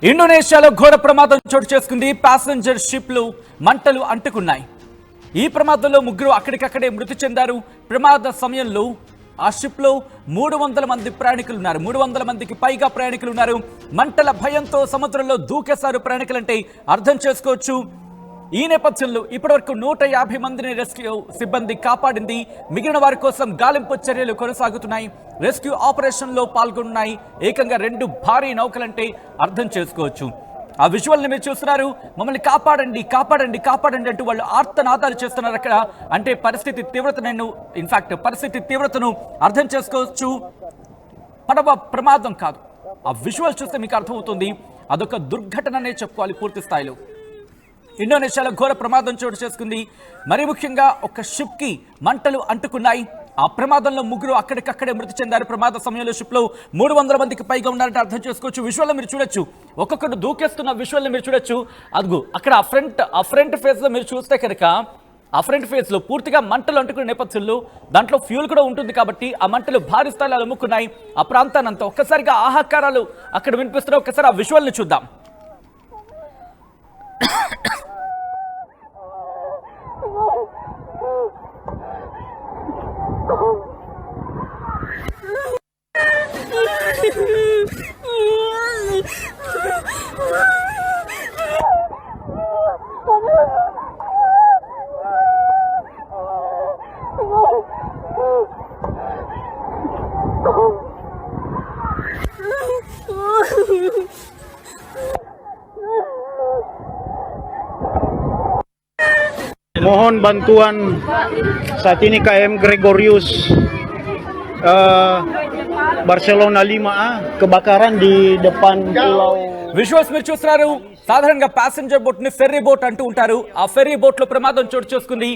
ఇండోనేషియాలో ఘోర ప్రమాదం చోటు చేసుకుంది. ప్యాసింజర్ షిప్లు మంటలు అంటుకున్నాయి. ఈ ప్రమాదంలో ముగ్గురు అక్కడికక్కడే మృతి చెందారు. ప్రమాద సమయంలో ఆ షిప్లో 300 మంది ప్రయాణికులు ఉన్నారు. 300 మందికి పైగా ప్రయాణికులు ఉన్నారు. మంటల భయంతో సముద్రంలో దూకేశారు ప్రయాణికులంటే అర్థం చేసుకోవచ్చు. ఈ నేపథ్యంలో ఇప్పటివరకు 150 మందిని రెస్క్యూ సిబ్బంది కాపాడింది. మిగిలిన వారి కోసం గాలింపు చర్యలు కొనసాగుతున్నాయి. రెస్క్యూ ఆపరేషన్లో పాల్గొన్నాయి ఏకంగా 2 భారీ నౌకలంటే అర్థం చేసుకోవచ్చు. ఆ విజువల్ని మీరు చూస్తున్నారు. మమ్మల్ని కాపాడండి కాపాడండి కాపాడండి అంటూ వాళ్ళు ఆర్తనాదాలు చేస్తున్నారు అక్కడ. అంటే పరిస్థితి తీవ్రతను అర్థం చేసుకోవచ్చు. పడవ ప్రమాదం కాదు, ఆ విజువల్ చూస్తే మీకు అర్థమవుతుంది. అదొక దుర్ఘటననే చెప్పుకోవాలి పూర్తి స్థాయిలో. ఇండోనేషియాలో ఘోర ప్రమాదం చోటు చేసుకుంది. మరి ముఖ్యంగా ఒక షిప్ కి మంటలు అంటుకున్నాయి. ఆ ప్రమాదంలో ముగ్గురు అక్కడికక్కడే మృతి చెందారు. ప్రమాద సమయంలో షిప్ లో 300 మందికి పైగా ఉన్నారంటే అర్థం చేసుకోవచ్చు. విజువల్ మీరు చూడొచ్చు, ఒక్కొక్కరు దూకేస్తున్న విజువల్ మీరు చూడొచ్చు. అదిగో అక్కడ ఆ ఫ్రంట్ ఫేస్ లో మీరు చూస్తే కనుక ఆ ఫ్రంట్ ఫేస్ లో పూర్తిగా మంటలు అంటుకునే నేపథ్యంలో దాంట్లో ఫ్యూల్ కూడా ఉంటుంది కాబట్టి ఆ మంటలు భారీ స్థాయిలో అలుముకున్నాయి ఆ ప్రాంతానంతా. ఒక్కసారిగా ఆహాకారాలు అక్కడ వినిపిస్తున్నాయి. ఒక్కసారి ఆ విజువల్ ని చూద్దాం. Mohon bantuan saat ini KM Gregorius Barcelona 5A kebakaran di depan pulau. Visuals మీరు చూస్తున్నారు. సాధారణంగా ప్యాసింజర్ బోట్ ని ఫెర్రీ బోట్ అంటూ ఉంటారు. ఆ ఫెర్రీ బోట్ లో ప్రమాదం చోటు చేసుకుంది.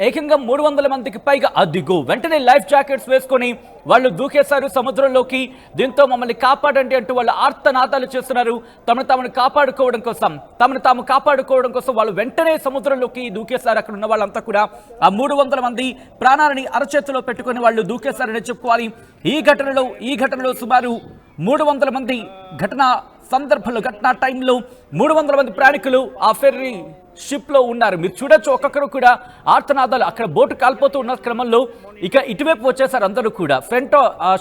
ఏకంగా 300 మందికి పైగా అదిగో వెంటనే లైఫ్ జాకెట్స్ వేసుకొని వాళ్ళు దూకేశారు సముద్రంలోకి. దీంతో మమ్మల్ని కాపాడండి అంటూ వాళ్ళు ఆర్తనాదాలు చేస్తున్నారు. తమను తాము కాపాడుకోవడం కోసం వాళ్ళు వెంటనే సముద్రంలోకి దూకేశారు. అక్కడ ఉన్న వాళ్ళంతా కూడా ఆ 300 మంది ప్రాణాలని అరచేతిలో పెట్టుకుని వాళ్ళు దూకేశారని చెప్పుకోవాలి. ఈ ఘటనలో సుమారు 300 మంది ఘటనా టైంలో 300 మంది ప్రయాణికులు ఆ ఫెర్రీ షిప్ లో ఉన్నారు. మీరు చూడొచ్చు, ఒక్కొక్కరు కూడా ఆర్తనాదాలు. అక్కడ బోటు కాలిపోతూ ఉన్న క్రమంలో ఇక ఇటువైపు వచ్చేసారు అందరూ కూడా.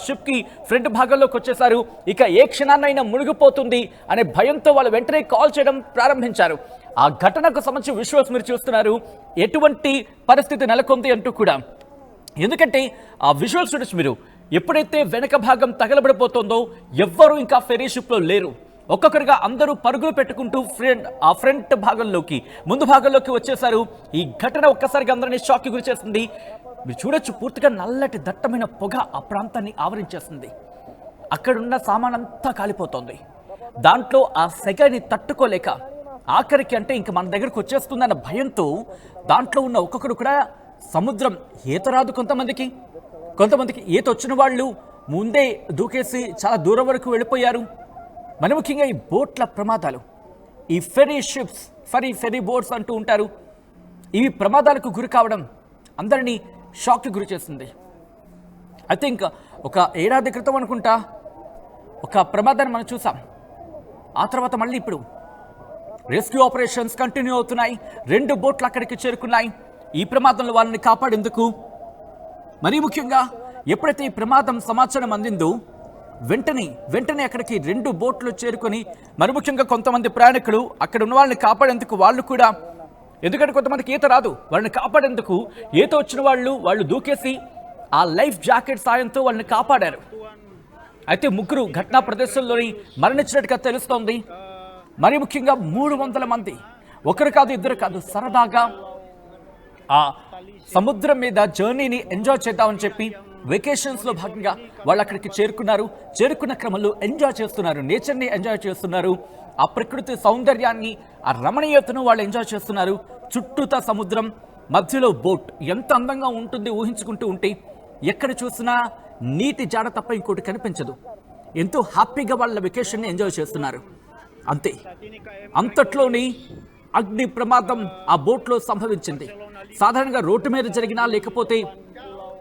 షిప్ కి ఫ్రంట్ భాగంలోకి వచ్చేసారు. ఇక ఏ క్షణాన్నైనా మునిగిపోతుంది అనే భయంతో వాళ్ళు వెంటనే కాల్ చేయడం ప్రారంభించారు. ఆ ఘటనకు సంబంధించి విజువల్స్ మీరు చూస్తున్నారు. ఎటువంటి పరిస్థితి నెలకొంది అంటూ కూడా. ఎందుకంటే ఆ విజువల్స్ చూడొచ్చు మీరు. ఎప్పుడైతే వెనక భాగం తగలబడిపోతుందో ఎవ్వరూ ఇంకా ఫెర్రీ షిప్ లో లేరు. ఒక్కొక్కరుగా అందరూ పరుగులు పెట్టుకుంటూ ఆ ఫ్రంట్ భాగంలోకి ముందు భాగంలోకి వచ్చేసారు. ఈ ఘటన ఒక్కసారిగా అందరినీ షాక్కి గురి చేస్తుంది. మీరు చూడొచ్చు, పూర్తిగా నల్లటి దట్టమైన పొగ ఆ ప్రాంతాన్ని ఆవరించేస్తుంది. అక్కడున్న సామానంతా కాలిపోతుంది. దాంట్లో ఆ సెగని తట్టుకోలేక ఆఖరికి అంటే ఇంక మన దగ్గరకు వచ్చేస్తుందన్న భయంతో దాంట్లో ఉన్న ఒక్కొక్కరు కూడా సముద్రం ఈత రాదు కొంతమందికి ఈత వచ్చిన వాళ్ళు ముందే దూకేసి చాలా దూరం వరకు వెళ్ళిపోయారు. మరి ముఖ్యంగా ఈ బోట్ల ప్రమాదాలు, ఈ ఫెర్రీ బోట్స్ అంటూ ఉంటారు, ఇవి ప్రమాదాలకు గురి కావడం అందరినీ షాక్కి గురి చేస్తుంది. ఐ థింక్ ఒక ఏడాది క్రితం అనుకుంటా ఒక ప్రమాదాన్ని మనం చూసాం. ఆ తర్వాత మళ్ళీ ఇప్పుడు రెస్క్యూ ఆపరేషన్స్ కంటిన్యూ అవుతున్నాయి. 2 బోట్లు అక్కడికి చేరుకున్నాయి ఈ ప్రమాదంలో వాళ్ళని కాపాడేందుకు. మరీ ముఖ్యంగా ఎప్పుడైతే ఈ ప్రమాదం సమాచారం అందిందో వెంటనే అక్కడికి 2 బోట్లు చేరుకొని మరి ముఖ్యంగా కొంతమంది ప్రయాణికులు అక్కడ ఉన్న వాళ్ళని కాపాడేందుకు వాళ్ళు కూడా, ఎందుకంటే కొంతమందికి ఈత రాదు, వాళ్ళని కాపాడేందుకు ఈత వచ్చిన వాళ్ళు దూకేసి ఆ లైఫ్ జాకెట్ సాయంతో వాళ్ళని కాపాడారు. అయితే ముగ్గురు ఘటనా ప్రదేశంలోని మరణించినట్టుగా తెలుస్తోంది. మరి ముఖ్యంగా 300 మంది, ఒకరు కాదు ఇద్దరు కాదు, సరదాగా ఆ సముద్రం మీద జర్నీని ఎంజాయ్ చేద్దామని చెప్పి వెకేషన్స్లో భాగంగా వాళ్ళు అక్కడికి చేరుకున్న క్రమంలో ఎంజాయ్ చేస్తున్నారు. నేచర్ని ఎంజాయ్ చేస్తున్నారు. ఆ ప్రకృతి సౌందర్యాన్ని, ఆ రమణీయతను వాళ్ళు ఎంజాయ్ చేస్తున్నారు. చుట్టూతా సముద్రం, మధ్యలో బోట్ ఎంత అందంగా ఉంటుంది ఊహించుకుంటూ ఉంటే. ఎక్కడ చూసినా నీటి జాడ తప్ప ఇంకోటి కనిపించదు. ఎంతో హ్యాపీగా వాళ్ళ వెకేషన్ని ఎంజాయ్ చేస్తున్నారు. అంతే, అంతట్లోని అగ్ని ప్రమాదం ఆ బోట్లో సంభవించింది. సాధారణంగా రోడ్డు మీద జరిగినా లేకపోతే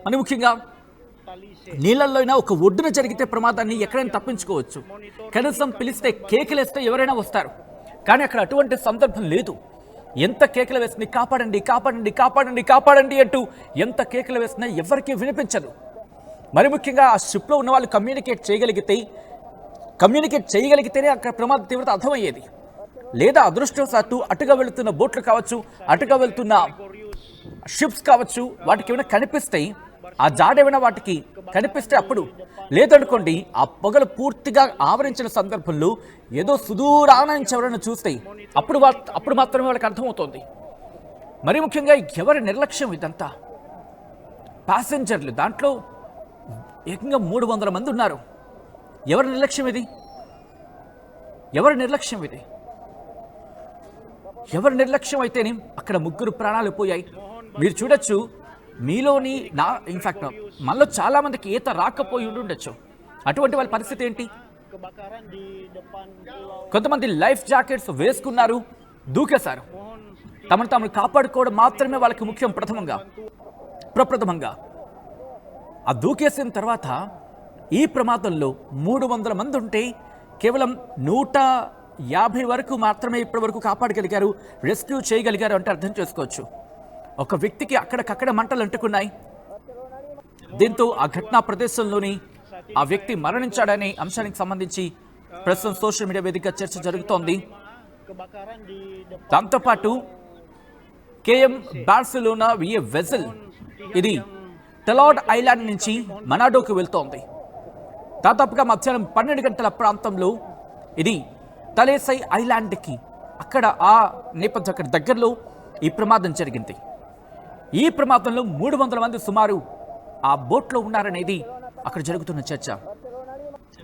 మరి ముఖ్యంగా నీళ్ళల్లో అయినా ఒక ఒడ్డున జరిగితే ప్రమాదాన్ని ఎక్కడైనా తప్పించుకోవచ్చు. కనీసం పిలిస్తే కేకలేస్తే ఎవరైనా వస్తారు. కానీ అక్కడ అటువంటి సందర్భం లేదు. ఎంత కేకలు వేస్తుంది, కాపాడండి కాపాడండి కాపాడండి కాపాడండి అంటూ ఎంత కేకలు వేసినా ఎవరికీ వినిపించదు. మరి ముఖ్యంగా ఆ షిప్లో ఉన్న వాళ్ళు కమ్యూనికేట్ చేయగలిగితేనే అక్కడ ప్రమాద తీవ్రత అర్థమయ్యేది. లేదా అదృష్టవశాత్తు అటుగా వెళుతున్న బోట్లు కావచ్చు, అటుగా వెళ్తున్న షిప్స్ కావచ్చు, వాటికి ఏమైనా కనిపిస్తాయి, ఆ జాడేమైనా వాటికి కనిపిస్తే అప్పుడు, లేదనుకోండి ఆ పొగలు పూర్తిగా ఆవరించిన సందర్భంలో ఏదో సుదూరాన నుంచి ఎవరైనా చూస్తాయి, అప్పుడు మాత్రమే వాళ్ళకి అర్థమవుతుంది. మరి ముఖ్యంగా ఎవరి నిర్లక్ష్యం ఇదంతా. ప్యాసింజర్లు దాంట్లో ఏకంగా 300 మంది ఉన్నారు. ఎవరి నిర్లక్ష్యం ఇది? ఎవరి నిర్లక్ష్యం ఇది? ఎవరి నిర్లక్ష్యం అయితేనే అక్కడ 3 ప్రాణాలు పోయాయి. మీరు చూడొచ్చు, మీలోని ఇన్ఫాక్ట్ మనలో చాలా మందికి ఈత రాకపోయి ఉండొచ్చు. అటువంటి వాళ్ళ పరిస్థితి ఏంటి? కొంతమంది లైఫ్ జాకెట్స్ వేసుకున్నారు, దూకేశారు. తమను తాము కాపాడుకోవడం మాత్రమే వాళ్ళకి ముఖ్యం. ప్రప్రథమంగా ఆ దూకేసిన తర్వాత ఈ ప్రమాదంలో 300 మంది ఉంటే కేవలం 150 వరకు మాత్రమే ఇప్పటి వరకు కాపాడగలిగారు, రెస్క్యూ చేయగలిగారు అంటే అర్థం చేసుకోవచ్చు. ఒక వ్యక్తికి అక్కడికక్కడ మంటలు అంటుకున్నాయి. దీంతో ఆ ఘటనా ప్రదేశంలోని ఆ వ్యక్తి మరణించాడనే అంశానికి సంబంధించి ప్రస్తుతం సోషల్ మీడియా వేదికగా చర్చ జరుగుతోంది. దాంతోపాటు కేఎం బార్సిలోనా విఏ వెజల్ ఇది టెలాడ్ ఐలాండ్ నుంచి మనాడోకి వెళ్తోంది. దాదాపుగా మధ్యాహ్నం 12 గంటల ప్రాంతంలో ఇది తలేసై ఐలాండ్కి అక్కడ ఆ నేపథ్యం అక్కడ దగ్గరలో ఈ ప్రమాదం జరిగింది. ఈ ప్రమాదంలో 300 మంది సుమారు ఆ బోట్లో ఉన్నారనేది అక్కడ జరుగుతున్న చర్చ.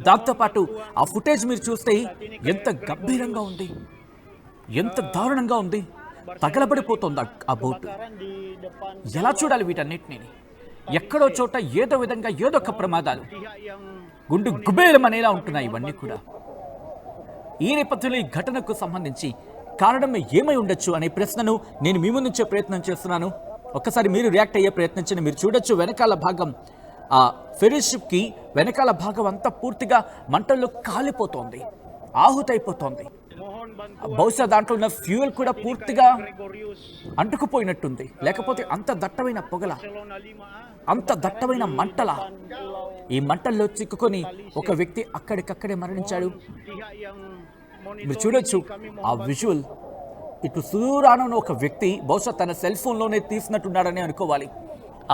దాంతోపాటు ఆ ఫుటేజ్ మీరు చూస్తే ఎంత గంభీరంగా ఉంది, ఎంత దారుణంగా ఉంది. తగలబడిపోతుంది ఆ బోటు. ఎలా చూడాలి వీటన్నిటిని? ఎక్కడో చోట ఏదో విధంగా ఏదో ఒక ప్రమాదాలు గుండు గుబేలం అనేలా ఉంటున్నాయి ఇవన్నీ కూడా. ఈ నేపథ్యంలో ఈ ఘటనకు సంబంధించి కారణం ఏమై ఉండొచ్చు అనే ప్రశ్నను నేను మీ ముందుంచే ప్రయత్నం చేస్తున్నాను. ఒక్కసారి మీరు రియాక్ట్ అయ్యే ప్రయత్నించండి. మీరు చూడొచ్చు వెనకాల భాగం, ఆ ఫెరీ షిప్కి వెనకాల భాగం అంతా పూర్తిగా మంటల్లో కాలిపోతోంది, ఆహుతైపోతోంది. బహుశా దాంట్లో ఉన్న ఫ్యూయల్ కూడా పూర్తిగా అంటుకుపోయినట్టుంది. లేకపోతే అంత దట్టమైన పొగల, అంత దట్టమైన మంటల. ఈ మంటల్లో చిక్కుకొని ఒక వ్యక్తి అక్కడికక్కడే మరణించాడు. మీరు చూడొచ్చు ఆ విజువల్. ఇటు సుదూరాన ఒక వ్యక్తి బహుశా తన సెల్ ఫోన్లోనే తీసినట్టున్నాడని అనుకోవాలి.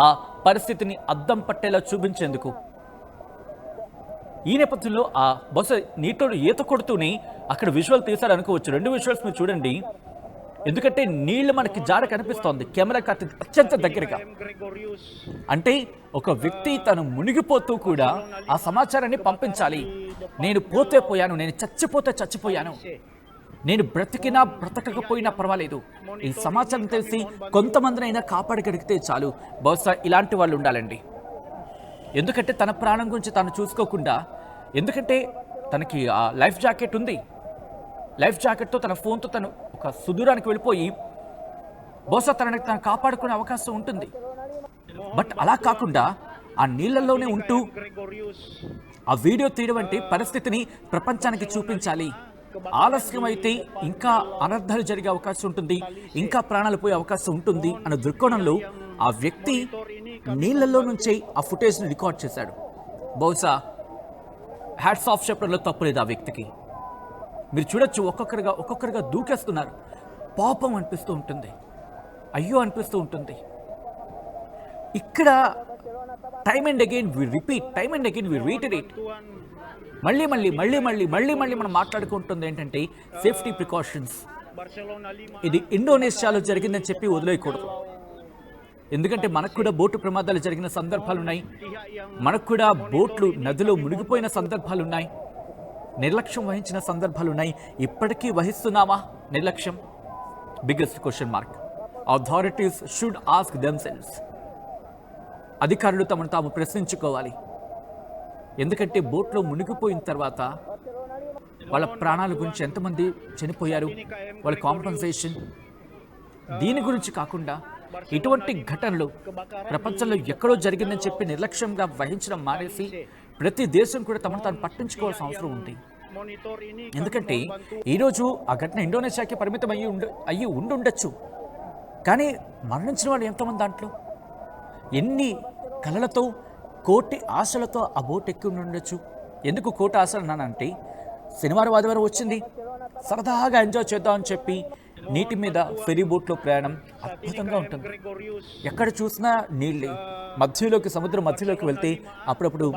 ఆ పరిస్థితిని అద్దం పట్టేలా చూపించేందుకు ఈ నేపథ్యంలో ఆ బహుశా నీటిలో ఈత కొడుతూనే అక్కడ విజువల్ తీశారు అనుకోవచ్చు. 2 విజువల్స్ మీరు చూడండి. ఎందుకంటే నీళ్లు మనకి జాడ కనిపిస్తోంది కెమెరాకి అత్యంత దగ్గరగా. అంటే ఒక వ్యక్తి తను మునిగిపోతూ కూడా ఆ సమాచారాన్ని పంపించాలి. నేను పోతే పోయాను, నేను చచ్చిపోతే చచ్చిపోయాను, నేను బ్రతికినా బ్రతకకపోయినా పర్వాలేదు, ఈ సమాచారం తెలిసి కొంతమందినైనా కాపాడగలిగితే చాలు. బహుశా ఇలాంటి వాళ్ళు ఉండాలండి. ఎందుకంటే తన ప్రాణం గురించి తాను చూసుకోకుండా, ఎందుకంటే తనకి ఆ లైఫ్ జాకెట్ ఉంది, లైఫ్ జాకెట్తో తన ఫోన్తో తను ఒక సుదూరానికి వెళ్ళిపోయి బహుశా తనని తను కాపాడుకునే అవకాశం ఉంటుంది. బట్ అలా కాకుండా ఆ నీళ్ళల్లోనే ఉంటూ ఆ వీడియో తీయడం అంటే పరిస్థితిని ప్రపంచానికి చూపించాలి. ఆలస్యం అయితే ఇంకా అనర్థాలు జరిగే అవకాశం ఉంటుంది, ఇంకా ప్రాణాలు పోయే అవకాశం ఉంటుంది అన్న దృక్కోణంలో ఆ వ్యక్తి నీళ్ళల్లో నుంచే ఆ ఫుటేజ్ని రికార్డ్ చేశాడు. బహుశా హ్యాట్స్ ఆఫ్ చెప్పడంలో తప్పులేదు ఆ వ్యక్తికి. మీరు చూడొచ్చు ఒక్కొక్కరుగా దూకేస్తున్నారు. పాపం అనిపిస్తూ ఉంటుంది, అయ్యో అనిపిస్తూ ఉంటుంది. ఇక్కడ time and again we repeat, time and again we reiterate. మళ్ళీ మనం మాట్లాడుకుంటుంది ఏంటంటే సేఫ్టీ ప్రికాషన్స్. ఇది ఇండోనేషియాలో జరిగిందని చెప్పి వదిలేయకూడదు. ఎందుకంటే మనకు కూడా బోటు ప్రమాదాలు జరిగిన సందర్భాలు ఉన్నాయి, మనకు కూడా బోట్లు నదిలో మునిగిపోయిన సందర్భాలు ఉన్నాయి, నిర్లక్ష్యం వహించిన సందర్భాలు ఉన్నాయి. ఇప్పటికీ వహిస్తున్నామా నిర్లక్ష్యం? Biggest question mark. Authorities should ask themselves. అధికారులు తమను తాము ప్రశ్నించుకోవాలి. ఎందుకంటే బోట్లో మునిగిపోయిన తర్వాత వాళ్ళ ప్రాణాల గురించి ఎంతమంది చనిపోయారు, వాళ్ళ కాంపెన్సేషన్, దీని గురించి కాకుండా ఇటువంటి ఘటనలు ప్రపంచంలో ఎక్కడో జరిగిందని చెప్పి నిర్లక్ష్యంగా వహించడం మానేసి ప్రతి దేశం కూడా తమను తాను పట్టించుకోవాల్సిన అవసరం ఉంది. ఎందుకంటే ఈరోజు ఆ ఘటన ఇండోనేషియాకి పరిమితం అయ్యి ఉండుండొచ్చు, కానీ మరణించిన వాళ్ళు ఎంతమంది, దాంట్లో ఎన్ని కలలతో కోటి ఆశలతో ఆ బోట్ ఎక్కి ఉండొచ్చు. ఎందుకు కోటి ఆశలు అన్నానంటే, శనివారం ఆదివారం వచ్చింది, సరదాగా ఎంజాయ్ చేద్దామని చెప్పి నీటి మీద ఫెరీ బోట్లో ప్రయాణం అద్భుతంగా ఉంటుంది. ఎక్కడ చూసినా నీళ్ళే, సముద్రం మధ్యలోకి వెళ్తే అప్పుడప్పుడు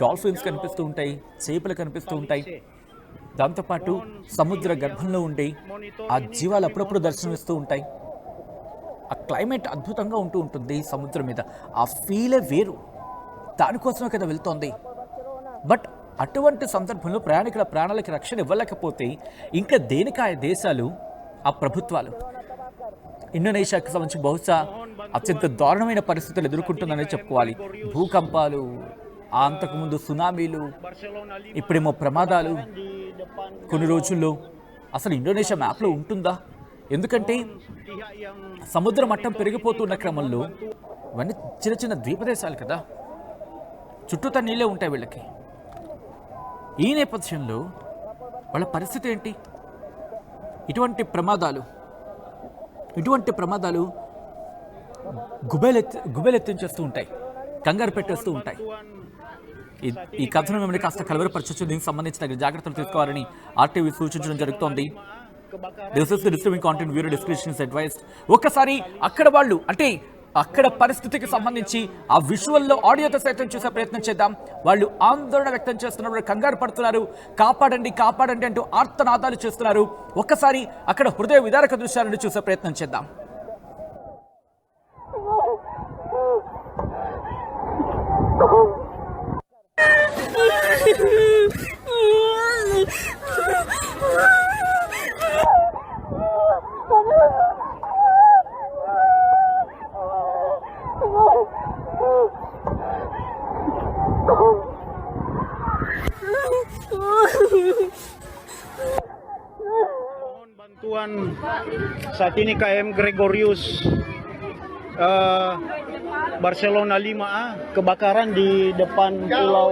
డాల్ఫిన్స్ కనిపిస్తూ ఉంటాయి, చేపలు కనిపిస్తూ ఉంటాయి. దాంతోపాటు సముద్ర గర్భంలో ఉండే ఆ జీవాలు అప్పుడప్పుడు దర్శనమిస్తూ ఉంటాయి. ఆ క్లైమేట్ అద్భుతంగా ఉంటుంది సముద్రం మీద, ఆ ఫీలే వేరు. దానికోసమే కదా వెళ్తోంది. బట్ అటువంటి సందర్భంలో ప్రయాణికుల ప్రాణాలకి రక్షణ ఇవ్వలేకపోతే ఇంకా దేనికా దేశాలు, ఆ ప్రభుత్వాలు. ఇండోనేషియాకి సంబంధించి బహుశా అత్యంత దారుణమైన పరిస్థితులు ఎదుర్కొంటుందని చెప్పుకోవాలి. భూకంపాలు, అంతకుముందు సునామీలు, ఇప్పుడేమో ప్రమాదాలు. కొన్ని రోజుల్లో అసలు ఇండోనేషియా మ్యాప్లో ఉంటుందా? ఎందుకంటే సముద్ర మట్టం పెరిగిపోతున్న క్రమంలో ఇవన్నీ చిన్న చిన్న ద్వీపదేశాలు కదా, చుట్టూతా నీళ్ళే ఉంటాయి వీళ్ళకి. ఈ నేపథ్యంలో వాళ్ళ పరిస్థితి ఏంటి? ఇటువంటి ప్రమాదాలు గుబేలెత్తించేస్తూ ఉంటాయి, కంగారు పెట్టేస్తూ ఉంటాయి. ఈ కథను మిమ్మల్ని కాస్త కలవరపరచచ్చు. దీనికి సంబంధించిన జాగ్రత్తలు తీసుకోవాలని ఆర్టీవీ సూచించడం జరుగుతోంది. This is the disturbing content, viewer discretion is advised. ఒక్కసారి అక్కడ వాళ్ళు అంటే అక్కడ పరిస్థితికి సంబంధించి ఆ విజువల్లో ఆడియోతో సైతం చూసే ప్రయత్నం చేద్దాం. వాళ్ళు ఆందోళన వ్యక్తం చేస్తున్నారు, కంగారు పడుతున్నారు, కాపాడండి కాపాడండి అంటూ ఆర్తనాదాలు చేస్తున్నారు. ఒక్కసారి అక్కడ హృదయ విదారక దృశ్యాలను చూసే ప్రయత్నం చేద్దాం. Mohon bantuan saat ini KM Gregorius Barcelona 5A kebakaran di depan Pulau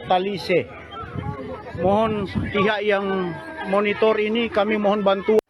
Talise. Mohon pihak yang monitor ini kami mohon bantuan.